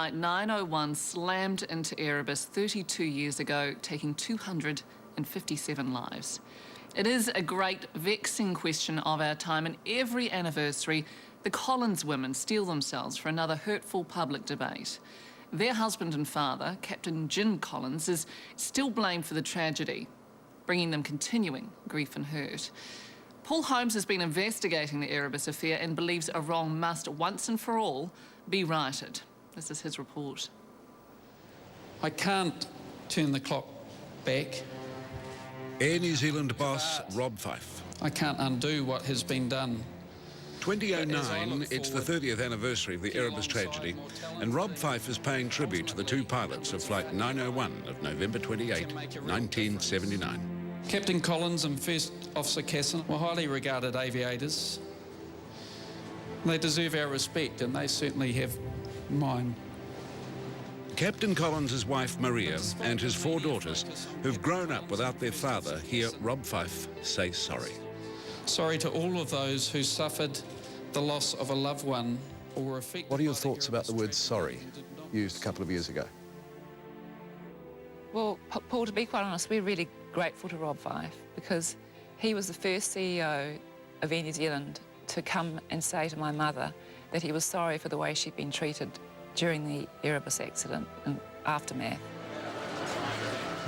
Flight 901 slammed into Erebus 32 years ago, taking 257 lives. It is a great, vexing question of our time, and every anniversary, the Collins women steel themselves for another hurtful public debate. Their husband and father, Captain Jim Collins, is still blamed for the tragedy, bringing them continuing grief and hurt. Paul Holmes has been investigating the Erebus affair and believes a wrong must, once and for all, be righted. This is his report. I can't turn the clock back. Air New Zealand boss Rob Fyfe. I can't undo what has been done. 2009, it's the 30th anniversary of the Erebus tragedy, and Rob Fyfe is paying tribute to the two pilots of Flight 901 of November 28, 1979. Captain Collins and First Officer Casson were highly regarded aviators. They deserve our respect, and they certainly have mine. Captain Collins' wife Maria and his 4 daughters, who've grown up without their father, hear Rob Fyfe say sorry. Sorry to all of those who suffered the loss of a loved one or were affected. What are your thoughts about the word sorry, used a couple of years ago? Well, Paul, to be quite honest, we're really grateful to Rob Fyfe because he was the first CEO of Air New Zealand to come and say to my mother that he was sorry for the way she'd been treated during the Erebus accident and aftermath.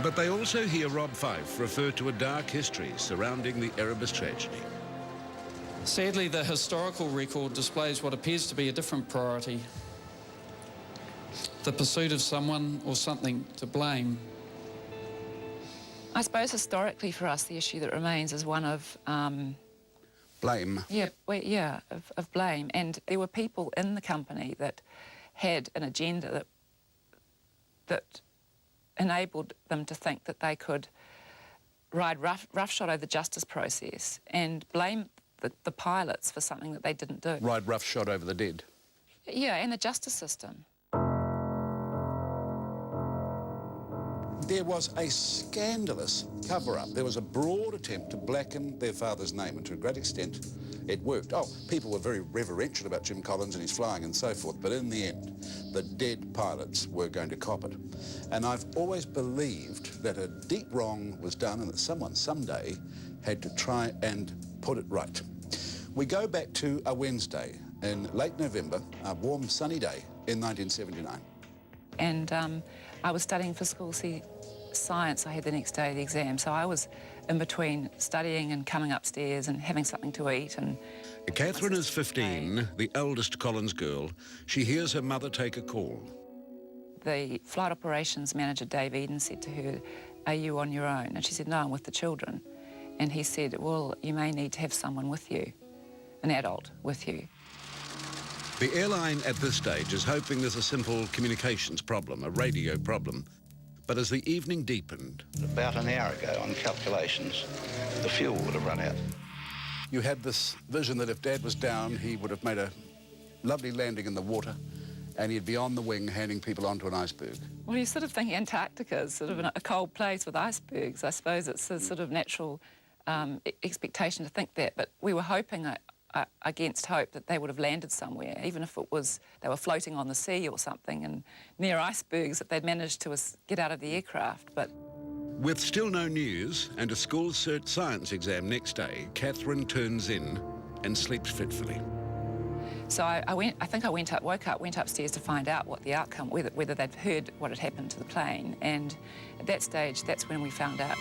But they also hear Rob Fyfe refer to a dark history surrounding the Erebus tragedy. Sadly, the historical record displays what appears to be a different priority. The pursuit of someone or something to blame. I suppose historically for us, the issue that remains is one of... Blame? Yeah, of blame. And there were people in the company that had an agenda that enabled them to think that they could ride roughshod over the justice process and blame the pilots for something that they didn't do. Ride roughshod over the dead? Yeah, and the justice system. There was a scandalous cover-up. There was a broad attempt to blacken their father's name, and to a great extent, it worked. Oh, people were very reverential about Jim Collins and his flying and so forth, but in the end, the dead pilots were going to cop it. And I've always believed that a deep wrong was done and that someone someday had to try and put it right. We go back to a Wednesday in late November, a warm, sunny day in 1979. And I was studying physical science. I had the next day the exam, so I was in between studying and coming upstairs and having something to eat. And Catherine is 15, the eldest Collins girl. She hears her mother take a call. The flight operations manager, Dave Eden, said to her, "Are you on your own?" And she said, "No, I'm with the children." And he said, "Well, you may need to have someone with you, an adult with you." The airline at this stage is hoping there's a simple communications problem, a radio problem. But as the evening deepened... About an hour ago, on calculations, the fuel would have run out. You had this vision that if Dad was down, he would have made a lovely landing in the water and he'd be on the wing handing people onto an iceberg. Well, you're sort of thinking Antarctica is sort of a cold place with icebergs. I suppose it's a sort of natural expectation to think that, but we were hoping against hope that they would have landed somewhere, even if it was they were floating on the sea or something and near icebergs, that they'd managed to get out of the aircraft. But with still no news and a school cert science exam next day, Catherine turns in and sleeps fitfully. So I woke up, went upstairs to find out what the outcome, whether they'd heard what had happened to the plane, and at that stage, that's when we found out.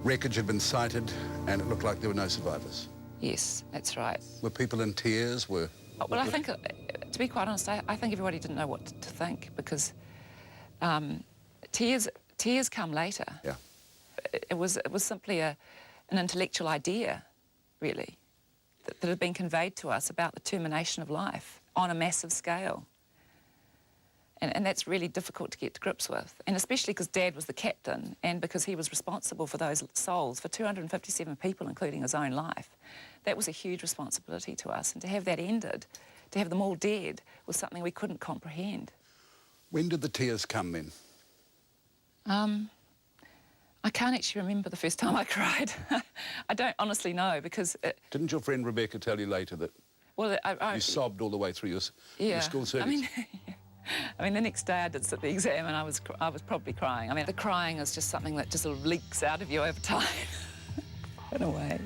Wreckage had been sighted and it looked like there were no survivors. Yes, that's right. Were people in tears? Well, I think, to be quite honest, I think everybody didn't know what to think because tears come later. Yeah. It was simply an intellectual idea, really, that had been conveyed to us about the termination of life on a massive scale. And that's really difficult to get to grips with, and especially because Dad was the captain and because he was responsible for those souls, for 257 people, including his own life. That was a huge responsibility to us, and to have that ended, to have them all dead, was something we couldn't comprehend. When did the tears come then? I can't actually remember the first time I cried. I don't honestly know because... Didn't your friend Rebecca tell you later that Well, You sobbed all the way through your school circuits. I mean, the next day I did sit the exam and I was probably crying. I mean, the crying is just something that just sort of leaks out of you over time, in a way.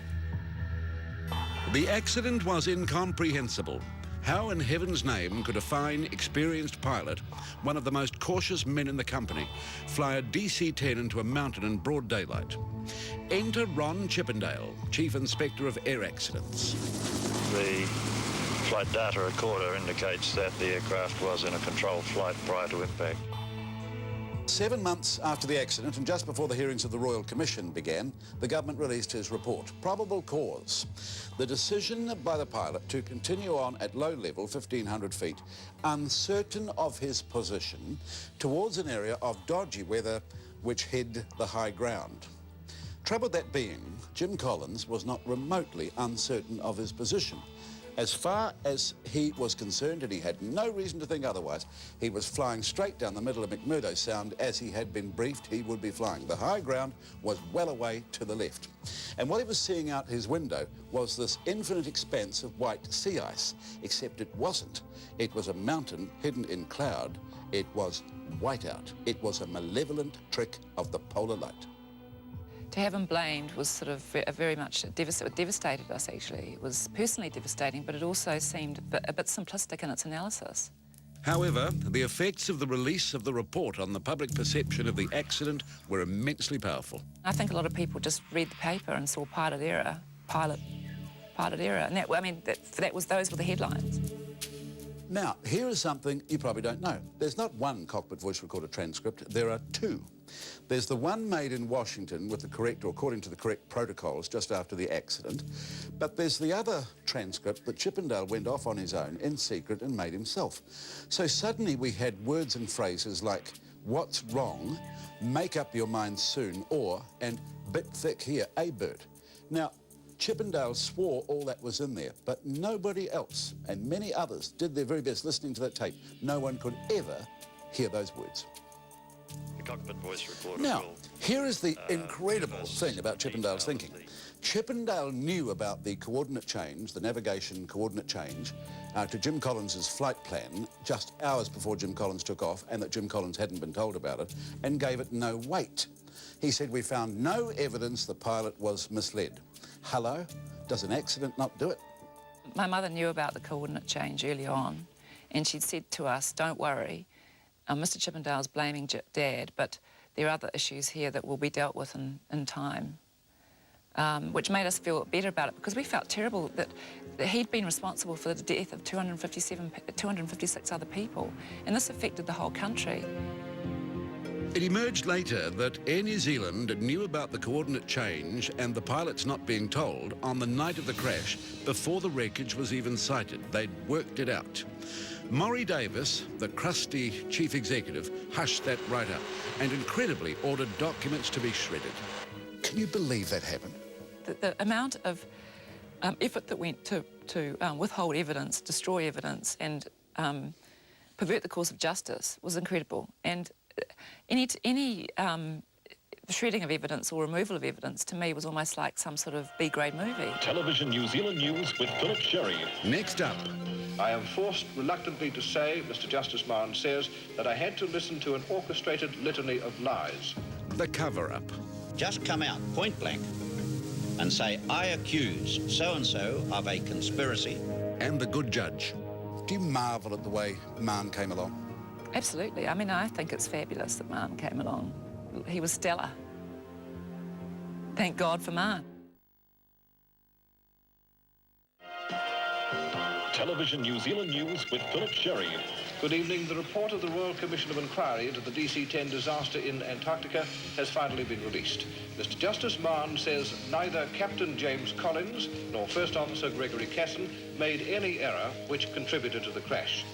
The accident was incomprehensible. How in heaven's name could a fine, experienced pilot, one of the most cautious men in the company, fly a DC-10 into a mountain in broad daylight? Enter Ron Chippendale, Chief Inspector of Air Accidents. The flight data recorder indicates that the aircraft was in a controlled flight prior to impact. 7 months after the accident and just before the hearings of the Royal Commission began, the government released his report. Probable cause: the decision by the pilot to continue on at low level, 1,500 feet, uncertain of his position, towards an area of dodgy weather which hid the high ground. Trouble that being, Jim Collins was not remotely uncertain of his position. As far as he was concerned, and he had no reason to think otherwise, he was flying straight down the middle of McMurdo Sound as he had been briefed he would be flying. The high ground was well away to the left. And what he was seeing out his window was this infinite expanse of white sea ice, except it wasn't. It was a mountain hidden in cloud. It was whiteout. It was a malevolent trick of the polar light. To have him blamed was sort of very much devastated us, actually. It was personally devastating, but it also seemed a bit simplistic in its analysis. However, the effects of the release of the report on the public perception of the accident were immensely powerful. I think a lot of people just read the paper and saw pilot error, pilot error, and that, I mean, those were the headlines. Now, here is something you probably don't know. There's not one cockpit voice recorder transcript, there are two. There's the one made in Washington with the correct, or according to the correct protocols, just after the accident. But there's the other transcript that Chippendale went off on his own in secret and made himself. So suddenly we had words and phrases like, "What's wrong?" "Make up your mind soon," or, and "bit thick here, eh, Bert?" Now, Chippendale swore all that was in there, but nobody else, and many others, did their very best listening to that tape. No one could ever hear those words. The cockpit voice recorder Now, will, here is the incredible thing about Chippendale's thinking. Chippendale knew about the coordinate change, the navigation coordinate change, to Jim Collins's flight plan just hours before Jim Collins took off, and that Jim Collins hadn't been told about it, and gave it no weight. He said, "We found no evidence the pilot was misled." Hello? Does an accident not do it? My mother knew about the coordinate change early on, and she'd said to us, "Don't worry, Mr. Chippendale's blaming Dad, but there are other issues here that will be dealt with in time," which made us feel better about it, because we felt terrible that he'd been responsible for the death of 256 other people, and this affected the whole country. It emerged later that Air New Zealand knew about the coordinate change and the pilots not being told on the night of the crash before the wreckage was even sighted. They'd worked it out. Maury Davis, the crusty chief executive, hushed that right up and incredibly ordered documents to be shredded. Can you believe that happened? The amount of effort that went to withhold evidence, destroy evidence, and pervert the course of justice was incredible. And any shredding of evidence or removal of evidence, to me, was almost like some sort of B-grade movie. Television New Zealand News with Philip Sherry. Next up. I am forced reluctantly to say, Mr. Justice Mahon says, that I had to listen to an orchestrated litany of lies. The cover-up. Just come out point blank and say, "I accuse so-and-so of a conspiracy." And the good judge. Do you marvel at the way Mahon came along? Absolutely. I mean, I think it's fabulous that Mahon came along. He was stellar. Thank God for Mahon. Television New Zealand News with Philip Sherry. Good evening. The report of the Royal Commission of Inquiry into the DC-10 disaster in Antarctica has finally been released. Mr. Justice Mahon says neither Captain James Collins nor First Officer Gregory Casson made any error which contributed to the crash.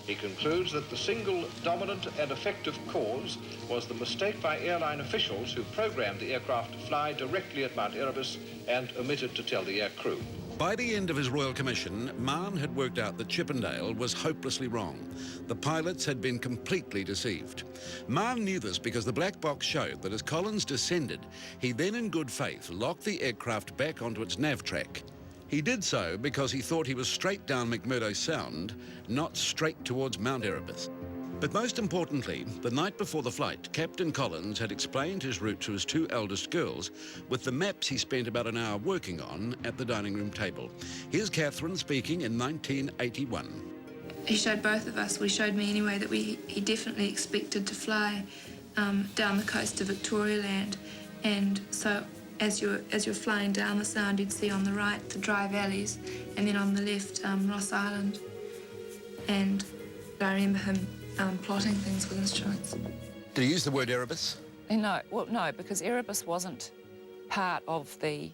He concludes that the single dominant and effective cause was the mistake by airline officials who programmed the aircraft to fly directly at Mount Erebus and omitted to tell the air crew. By the end of his Royal Commission, Mahon had worked out that Chippendale was hopelessly wrong. The pilots had been completely deceived. Mahon knew this because the black box showed that as Collins descended, he then in good faith locked the aircraft back onto its nav track He did so because he thought he was straight down McMurdo Sound, not straight towards Mount Erebus. But most importantly, the night before the flight, Captain Collins had explained his route to his two eldest girls with the maps he spent about an hour working on at the dining room table. Here's Catherine speaking in 1981. He showed both of us, well, he showed me anyway, that he definitely expected to fly down the coast of Victoria Land. And so as you're flying down the Sound, you'd see on the right the dry valleys, and then on the left Ross Island. And I remember him plotting things with instruments. Did he use the word Erebus? No, well, no, because Erebus wasn't part of the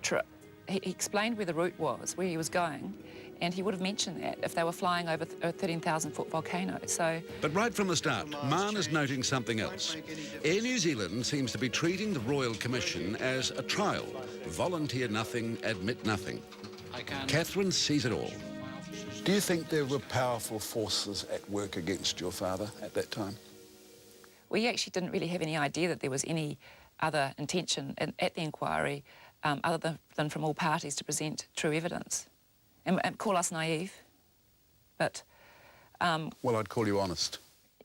trip. He explained where the route was, where he was going, and he would have mentioned that if they were flying over a 13,000-foot volcano. So, but right from the start, Mahon is noting something else. Air New Zealand seems to be treating the Royal Commission as a trial. Volunteer nothing, admit nothing. Catherine sees it all. Do you think there were powerful forces at work against your father at that time? We actually didn't really have any idea that there was any other intention at the inquiry other than from all parties to present true evidence. And call us naive, but... well, I'd call you honest.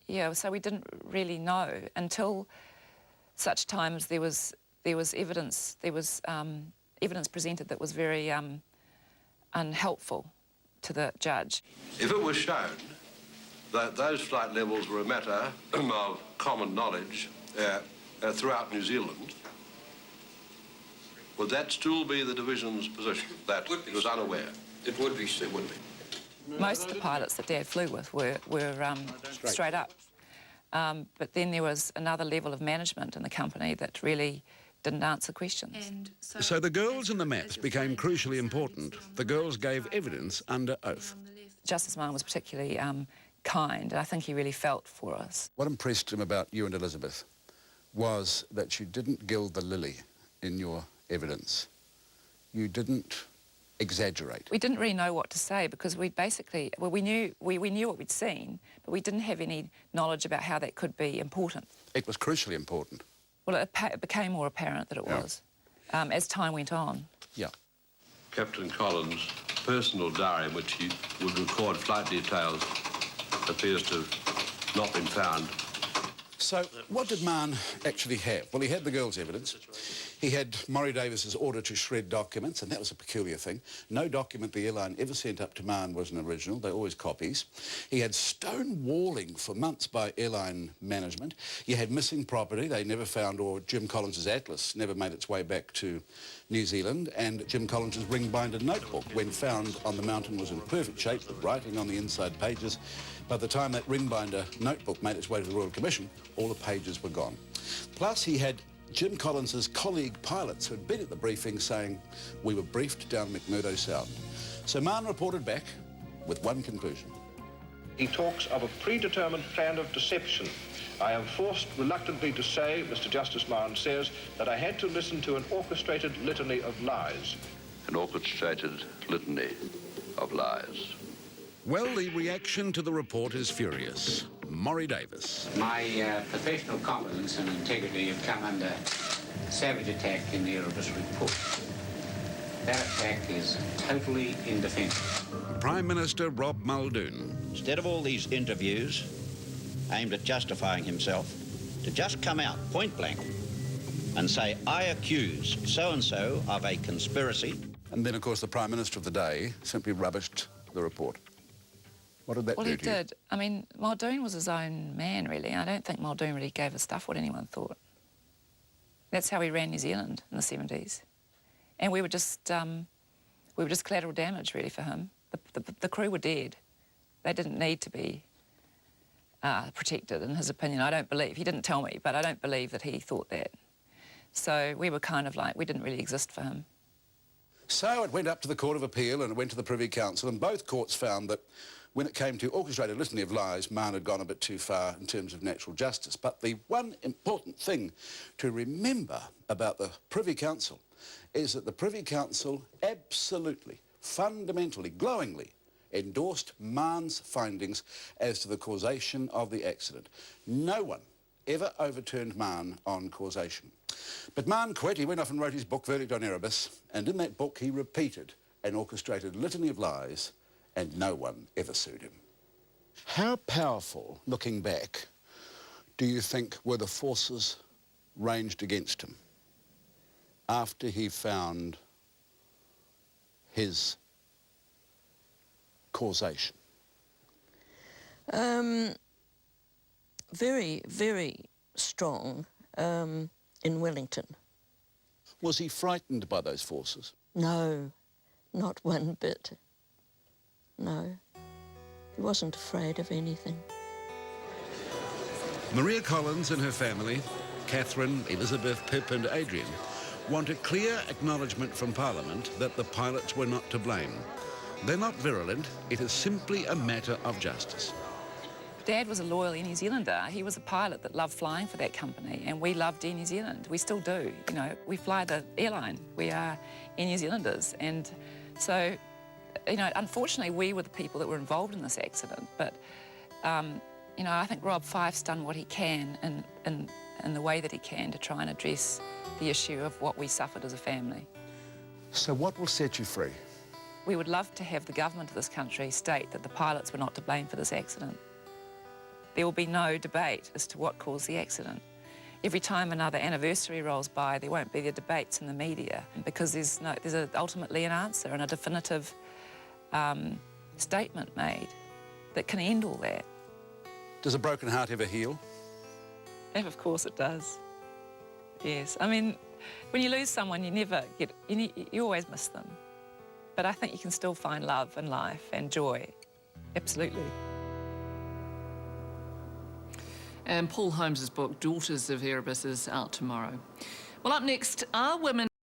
Yeah, so we didn't really know until such time as there was evidence, evidence presented that was very unhelpful to the judge. If it was shown that those flight levels were a matter of common knowledge throughout New Zealand, would that still be the division's position, that it was unaware? It would be, it would be. Most of the pilots that Dad flew with were straight up. But then there was another level of management in the company that really didn't answer questions. And So the girls and the maps became crucially important. The girls gave evidence under oath. Justice Mahon was particularly kind, and I think he really felt for us. What impressed him about you and Elizabeth was that you didn't gild the lily in your evidence. You didn't exaggerate. We didn't really know what to say because we basically, well, we knew what we'd seen, but we didn't have any knowledge about how that could be important. It was crucially important. Well, it became more apparent that it was as time went on. Yeah. Captain Collins' personal diary, in which he would record flight details, appears to have not been found. So what did Mahon actually have? Well, he had the girls' evidence. He had Maury Davis's order to shred documents, and that was a peculiar thing. No document the airline ever sent up to Mahon was an original. They're always copies. He had stonewalling for months by airline management. You had missing property they never found, or Jim Collins's atlas never made its way back to New Zealand, and Jim Collins's ring-binder notebook, when found on the mountain, was in perfect shape with writing on the inside pages. By the time that ring-binder notebook made its way to the Royal Commission, all the pages were gone. Plus, he had Jim Collins's colleague pilots who had been at the briefing saying, we were briefed down McMurdo Sound. So Mahon reported back with one conclusion. He talks of a predetermined plan of deception. I am forced reluctantly to say, Mr. Justice Mahon says, that I had to listen to an orchestrated litany of lies. An orchestrated litany of lies. Well, the reaction to the report is furious. Maury Davis. My professional competence and integrity have come under savage attack in the Erebus report. That attack is totally indefensible. Prime Minister Rob Muldoon. Instead of all these interviews aimed at justifying himself, to just come out point blank and say, I accuse so-and-so of a conspiracy. And then, of course, the Prime Minister of the day simply rubbished the report. What did that do to you? Well, he did. I mean, Muldoon was his own man, really. I don't think Muldoon really gave a stuff what anyone thought. That's how he ran New Zealand in the 70s. And we were just collateral damage, really, for him. The crew were dead. They didn't need to be protected, in his opinion. I don't believe, he didn't tell me, but I don't believe that he thought that. So we were kind of like, we didn't really exist for him. So it went up to the Court of Appeal and it went to the Privy Council, and both courts found that when it came to orchestrated litany of lies, Mahon had gone a bit too far in terms of natural justice. But the one important thing to remember about the Privy Council is that the Privy Council absolutely, fundamentally, glowingly endorsed Mahon's findings as to the causation of the accident. No one ever overturned Mann on causation. But Mann quit. He went off and wrote his book, Verdict on Erebus, and in that book he repeated an orchestrated litany of lies, and no one ever sued him. How powerful, looking back, do you think were the forces ranged against him after he found his causation? Very, very strong in Wellington. Was he frightened by those forces? No, not one bit. No, he wasn't afraid of anything. Maria Collins and her family, Catherine, Elizabeth, Pip and Adrian, want a clear acknowledgement from Parliament that the pilots were not to blame. They're not virulent, it is simply a matter of justice. Dad was a loyal Air New Zealander. He was a pilot that loved flying for that company, and we loved Air New Zealand. We still do. You know, we fly the airline. We are Air New Zealanders. And so, you know, unfortunately, we were the people that were involved in this accident. But, you know, I think Rob Fyfe's done what he can in the way that he can to try and address the issue of what we suffered as a family. So what will set you free? We would love to have the government of this country state that the pilots were not to blame for this accident. There will be no debate as to what caused the accident. Every time another anniversary rolls by, there won't be the debates in the media because there's ultimately an answer and a definitive statement made that can end all that. Does a broken heart ever heal? And of course it does. Yes, I mean, when you lose someone, you always miss them. But I think you can still find love and life and joy, absolutely. And Paul Holmes's book, Daughters of Erebus, is out tomorrow. Well, up next, are women